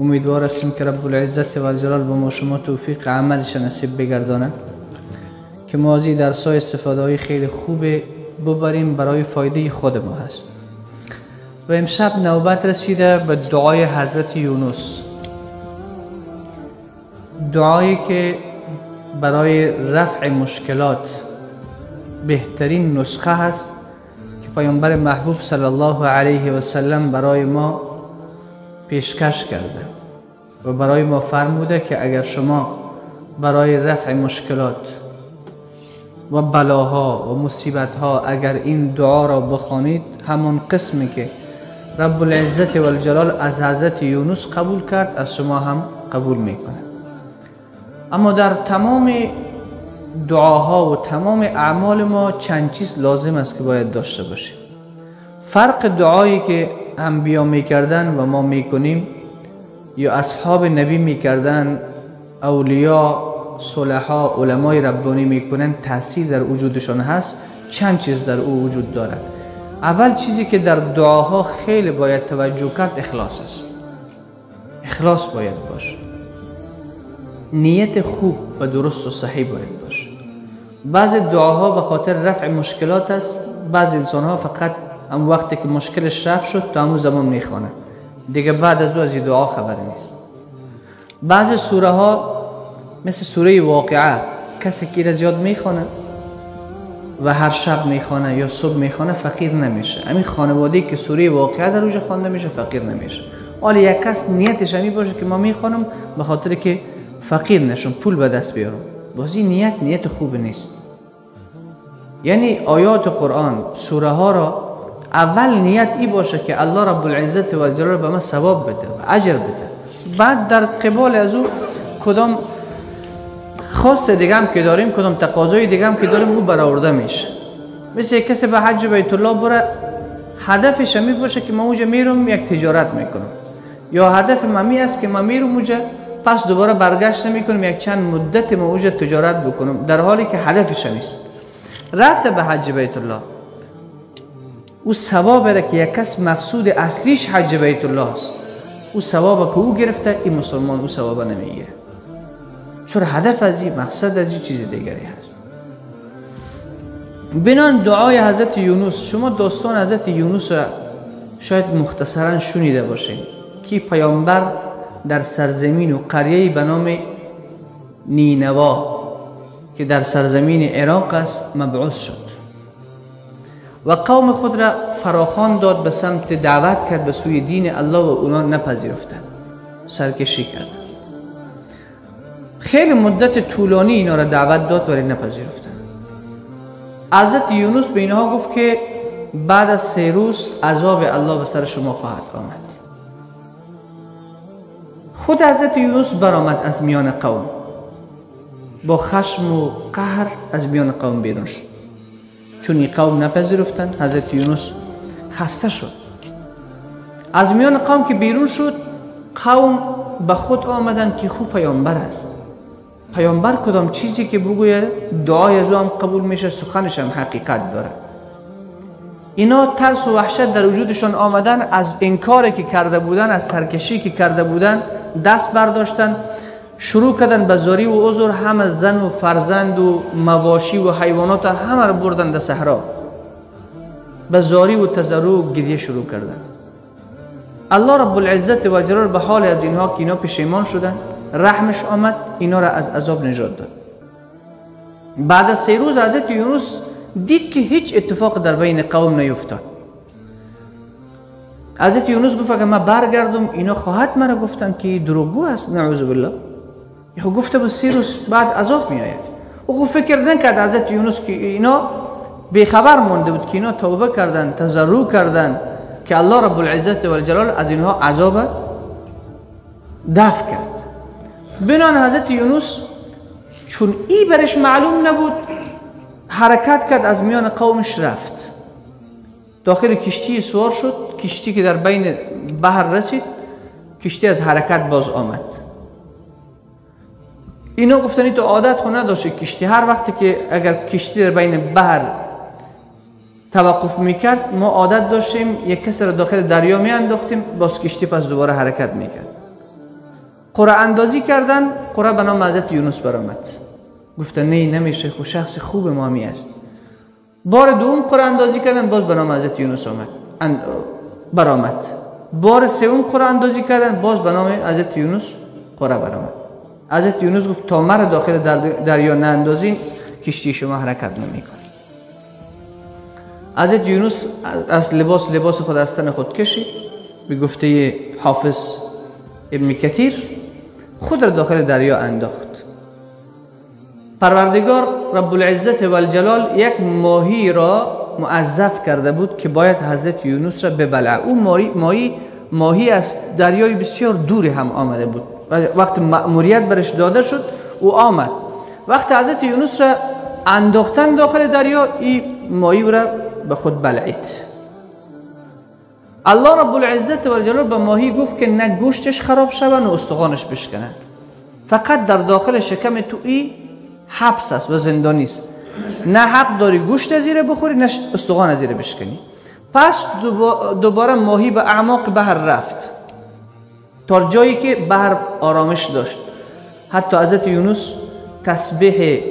امیدوار هستیم که رب العزت و الجلال به ما شما توفیق عملش نصیب بگردانه که ما از این درس‌های استفاده های خیلی خوب ببریم برای فایده خود ما هست. و امشب نوبت رسیده به دعای حضرت یونس، دعایی که برای رفع مشکلات بهترین نسخه هست که پیامبر محبوب صلی الله علیه و سلم برای ما پیشکش کرده و برای ما فرموده که اگر شما برای رفع مشکلات و بلاها و مصیبتها اگر این دعا را بخوانید، همون قسمی که رب العزت و الجلال از حضرت یونس قبول کرد از شما هم قبول میکنه. اما در تمام دعاها و تمام اعمال ما چند چیز لازم است که باید داشته باشیم. فرق دعایی که انبیا میکردن و ما میکنیم یا اصحاب نبی میکردن، اولیاء، صلحا، علمای ربانی میکنن، تاثیر در وجودشان هست. چند چیز در او وجود دارد. اول چیزی که در دعاها خیلی باید توجه کرد اخلاص است. اخلاص باید باشه، نیت خوب و درست و صحیح باید باشه. بعضی دعاها به خاطر رفع مشکلات است. بعضی انسانها فقط هم وقتی که مشکلش رفع شد تا همون زمان میخوانه، دیگه بعد از او از این دعا خبر نیست. بعضی سوره ها مثل سوره واقعه، کسی که را زیاد میخوانه و هر شب میخوانه یا صبح میخوانه فقیر نمیشه. همین خانواده‌ای که سوره واقعه در اوج خوانده میشه فقیر نمیشه. حالا یک کس نیتش همی باشه که ما میخوانم به خاطر که فقیر نشم، پول به دست بیارم، بازی نیت خوب نیست. یعنی آیات قرآن، سوره ها را اول نیت ای باشه که الله رب العزت و الجلال به ما ثواب بده و اجر بده. بعد در قبال از او کدام خاص دیگه هم که داریم، کدام تقاضای دیگه هم که داریم، او برآورده میشه. مثل کسی به حج بیت الله بره، هدفش می باشه که من اونجا میرم یک تجارت میکنم، یا هدف من است که من میرم اونجا پس دوباره برگشت نمیکنم، یک چند مدت ما اونجا تجارت بکنم، در حالی که هدفش نیست. رفته به حج بیت الله، او ثواب را که یک کس مقصود اصلیش حج بیت الله است، او ثواب که او گرفته، این مسلمان او ثواب نمیگیره، چون هدف از این، مقصد از این چیز دیگری هست. بنان دعای حضرت یونس، شما داستان حضرت یونس را شاید مختصرا شنیده باشین که پیامبر در سرزمین و قریه‌ای به نام نینوا که در سرزمین عراق است مبعوث شد و قوم خود را فراخوان داد، به سمت دعوت کرد به سوی دین الله و اونا نپذیرفتند، سرکشی کردند. خیلی مدت طولانی اینا را دعوت داد ولی نپذیرفتند. حضرت یونس به اینها گفت که بعد از 3 روز عذاب الله به سر شما خواهد آمد. خود حضرت یونس برآمد از میان قوم، با خشم و قهر از میان قوم بیرون شد. چون این قوم نپذیرفتند، حضرت یونس خسته شد. از میان قوم که بیرون شد، قوم به خود آمدند که خوب پیامبر است. پیامبر کدام چیزی که بگوید دعای از او هم قبول میشه، سخنش هم حقیقت داره. اینا ترس و وحشت در وجودشان آمدن، از انکاری که کرده بودن، از سرکشی که کرده بودن دست برداشتن، شروع کردن به زاری و عذر، هم زن و فرزند و مواشی و حیوانات همه را بردن در صحرا، به زاری و تضرع و گریه شروع کردن. الله رب العزت و جلال به حال از اینها که اینا پشیمان شدن رحمش آمد، اینا را از عذاب نجات داد. بعد از 3 روز حضرت یونس دید که هیچ اتفاق در بین قوم نیفتاد. حضرت یونس گفت اگر من برگردم اینا خواهد مرا گفتن که دروغگو است، نعوذ بالله. خب گفته به 3 روز بعد عذاب می آید. او خب فکر نکرد حضرت یونس که اینا بیخبر مونده بود که اینا توبه کردن، تضرع کردن که الله رب العزت و الجلال از اینها عذاب دفع کرد. بنان حضرت یونس چون ای برش معلوم نبود، حرکت کرد، از میان قومش رفت، داخل کشتی سوار شد. کشتی که در بین بحر رسید، کشتی از حرکت باز آمد. اینا گفتن تو عادت خود نداشته کشتی، هر وقتی که اگر کشتی در بین بحر توقف میکرد، ما عادت داشتیم یک کسی را داخل دریا میانداختیم، باز کشتی پس دوباره حرکت میکرد. قرعه اندازی کردن، قرعه به نام حضرت یونس برآمد. گفتن نه نمیشه، خود شخص خوب ما می است. بار دوم قرعه اندازی کردن، باز به نام حضرت یونس برآمد. بار سوم قرعه اندازی کردن، باز به نام حضرت یونس قرعه برآمد. حضرت یونس گفت تا مرا داخل دریا ناندازین کشتی شما حرکت نمیکنه. حضرت یونس از لباس خود از تن خود کشید، به گفته حافظ ابن کثیر خود را داخل دریا انداخت. پروردگار رب العزت و الجلال یک ماهی را معذب کرده بود که باید حضرت یونس را ببلعه. او ماهی از دریای بسیار دوری هم آمده بود. وقت مأموریت برش داده شد او آمد. وقت حضرت یونس را انداختن داخل دریا، این ماهی را به خود بلعید. الله رب العزت و الجلال به ماهی گفت که نه گوشتش خراب شود نه استخوانش بشکنه، فقط در داخل شکم تو ای حبس است و زندانی است. نه حق داری گوشت زیر بخوری نه استخوان زیر بشکنی. پس دوباره ماهی به اعماق بحر رفت تا جایی که بحر آرامش داشت. حتی حضرت یونس تسبیح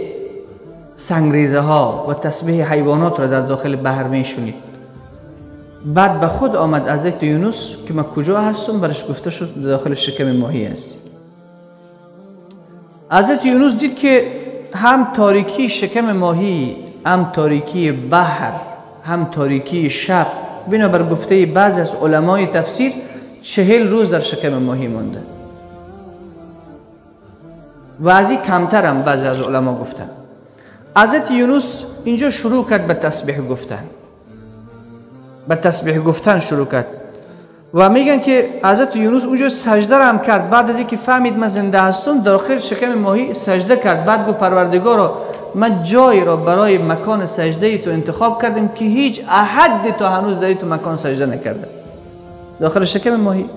سنگریزه ها و تسبیح حیوانات را در داخل بحر می شنید. بعد به خود آمد حضرت یونس که من کجا هستم، برش گفته شد داخل شکم ماهی است. حضرت یونس دید که هم تاریکی شکم ماهی، هم تاریکی بحر، هم تاریکی شب، بنابر گفته بعضی از علمای تفسیر 40 روز در شکم ماهی مانده و از این کمتر هم بعضی از علما گفتن. حضرت یونس اینجا شروع کرد به تسبیح گفتن، شروع کرد و میگن که حضرت یونس اونجا سجده هم کرد. بعد از اینکه فهمید من زنده هستم داخل شکم ماهی سجده کرد. بعد گفت پروردگارا من جایی را برای مکان سجده تو انتخاب کردم که هیچ احد تا هنوز در تو مکان سجده نکرده، داخل شکم ماهی.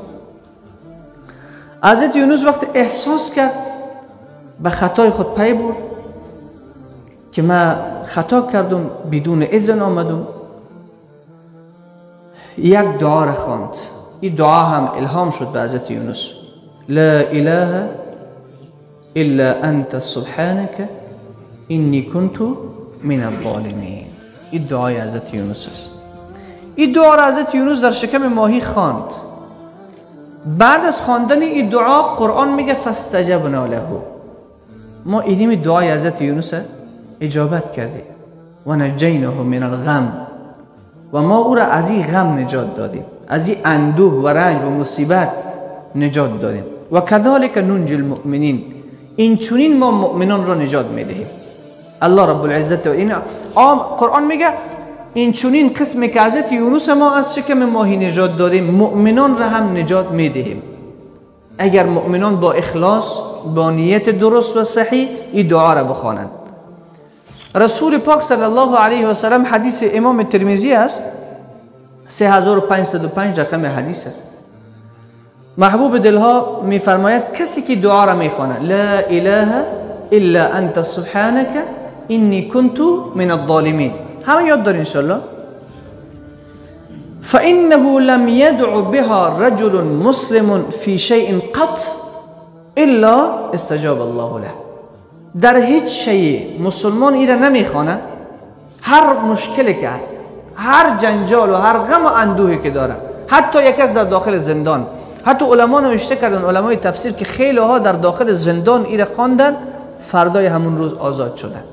حضرت یونس وقت احساس کرد به خطای خود پی برد که من خطا کردم، بدون اذن آمدم. یک دعا را خواند. این دعا هم الهام شد به حضرت یونس: لا اله الا انت سبحانك انی کنت من الظالمین. این دعای حضرت یونس است. این دعا را حضرت یونس در شکم ماهی خواند. بعد از خواندن این دعا قرآن میگه فاستجبنا له، ما این دعای حضرت یونس اجابت کردیم و نجیناه من الغم، و ما او را از این غم نجات دادیم، از این اندوه و رنج و مصیبت نجات دادیم. و کذالک ننجی المؤمنین، این چونین ما مؤمنان را نجات میدهیم. الله رب العزت و این قرآن میگه این چونین قسمی که حضرت یونس ما از شکم ماهی نجات دادیم، مؤمنان را هم نجات میدهیم اگر مؤمنان با اخلاص، با نیت درست و صحیح این دعا را بخوانند. رسول پاک صلی الله علیه و سلم، حدیث امام ترمذی است، 3505 رقم حدیث است. محبوب دلها میفرماید کسی که دعا را میخواند لا اله الا انت سبحانك انی کنت من الظالمین، همه یاد دار انشاءالله، فانه لم يدع بها رجل مسلم في شيء قط الا استجاب الله له. در هیچ شیء مسلمان ایره نمیخوانه، هر مشکلی که هست، هر جنجال و هر غم و اندوهی که داره، حتی یک از در داخل زندان، حتی علما نوشته کردن، علمای تفسیر، که خیلی ها در داخل زندان ایره خواندن، فردای همون روز آزاد شدن.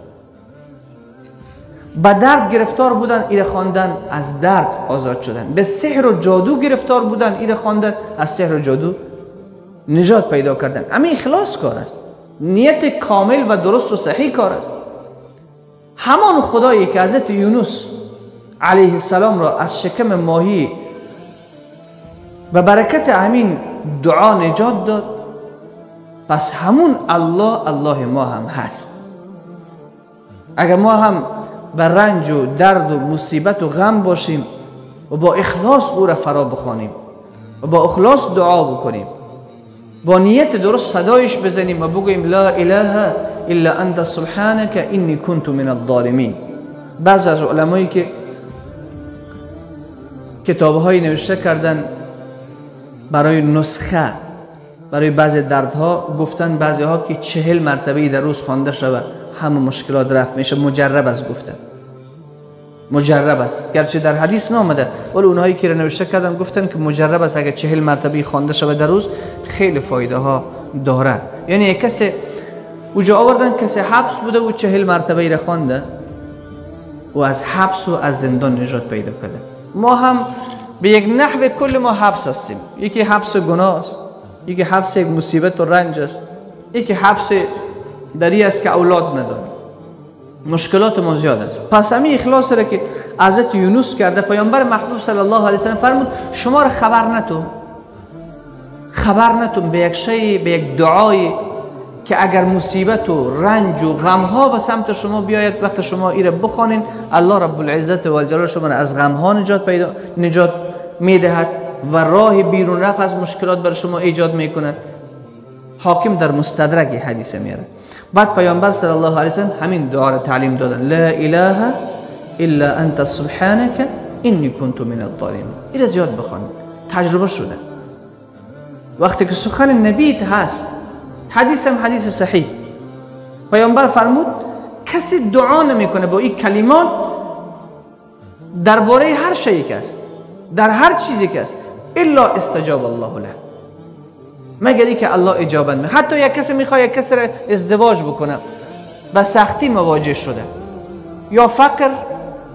به درد گرفتار بودن ایره خواندن، از درد آزاد شدن. به سحر و جادو گرفتار بودن ایره خواندن، از سحر و جادو نجات پیدا کردن. اما اخلاص کار است، نیت کامل و درست و صحیح کار است. همان خدایی که حضرت یونس علیه السلام را از شکم ماهی و برکت همین دعا نجات داد، پس همون الله ما هم هست. اگر ما هم به رنج و درد و مصیبت و غم باشیم و با اخلاص او را فرا بخوانیم و با اخلاص دعا بکنیم، با نیت درست صدایش بزنیم و بگوییم لا اله الا انت سبحانك انی کنت من الظالمین. بعض از علمایی که کتاب‌های نوشته کردن برای نسخه برای بعضی دردها گفتن بعضی ها که 40 مرتبه در روز خوانده شود همه مشکلات رفع میشه. مجرب است گفتن، مجرب است، گرچه در حدیث نامده ولی اونهایی که نوشته کردن گفتن که مجرب است اگر 40 مرتبه خوانده شود در روز خیلی فایده ها داره. یعنی یک کسی اوجا آوردن کسی حبس بوده و 40 مرتبه را خوانده و از حبس و از زندان نجات پیدا کرده. ما هم به یک نحو کل ما حبس هستیم. یکی حبس گناه است، یکی حبس یک مصیبت و رنج است، یکی حبس دری است که اولاد نداریم. مشکلات ما زیاد است. پس همین اخلاص را که حضرت یونس کرده، پیامبر محبوب صلی الله علیه و سلم فرمود شما را خبر نتون به یک شی، به یک دعای که اگر مصیبت و رنج و غم ها به سمت شما بیاید، وقت شما ایره بخوانین الله رب العزت و الجلال شما را از غم ها نجات میدهد و راه بیرون رفت از مشکلات بر شما ایجاد میکند. حاکم در مستدرک حدیث میاره. بعد پیامبر صلی الله علیه و سلم همین دعا را تعلیم دادن، لا اله الا انت سبحانك انی کنت من الظالمین. این زیاد بخوانید، تجربه شده. وقتی که سخن نبی هست، حدیث هم حدیث صحیح، پیامبر فرمود کسی دعا نمیکنه با این کلمات درباره هر شیء که است، در هر چیزی که است، الا استجاب الله له، مگر ای که الله اجابت میده. حتی یک کسی میخواد یک کسی را ازدواج بکنه، با سختی مواجه شده، یا فقر،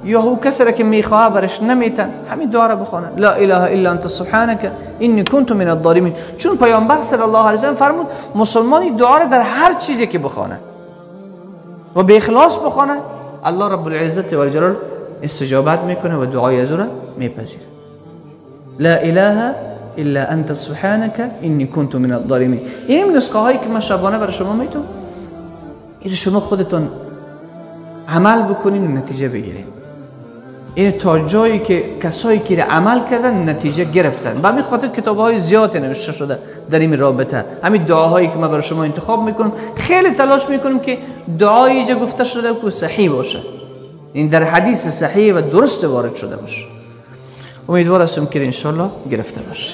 یا هو کسی را که میخواه برش نمیتن، همین دعا را بخونه، لا اله الا انت سبحانك انی کنت من الظالمین. چون پیامبر صلی الله علیه و سلم فرمود مسلمانی دعا را در هر چیزی که بخونه و به اخلاص بخونه، الله رب العزت و الجلال استجابت میکنه و دعای از او را میپذیره. لا اله الا انت سبحانك انی کنت من الظالمین. این نسخه هایی که من شبانه برای شما میتونم، این شما خودتون عمل بکنین و نتیجه بگیرین. این تا جایی که کسایی که عمل کردن نتیجه گرفتن. به همین خاطر کتاب‌های زیادی نوشته شده در این رابطه. همین دعاهایی که ما برای شما انتخاب میکنم، خیلی تلاش میکنم که دعایی که گفته شده که صحیح باشه، این در حدیث صحیح و درست وارد شده باشه. امیدوار هستم که ان شاء الله گرفته باشه.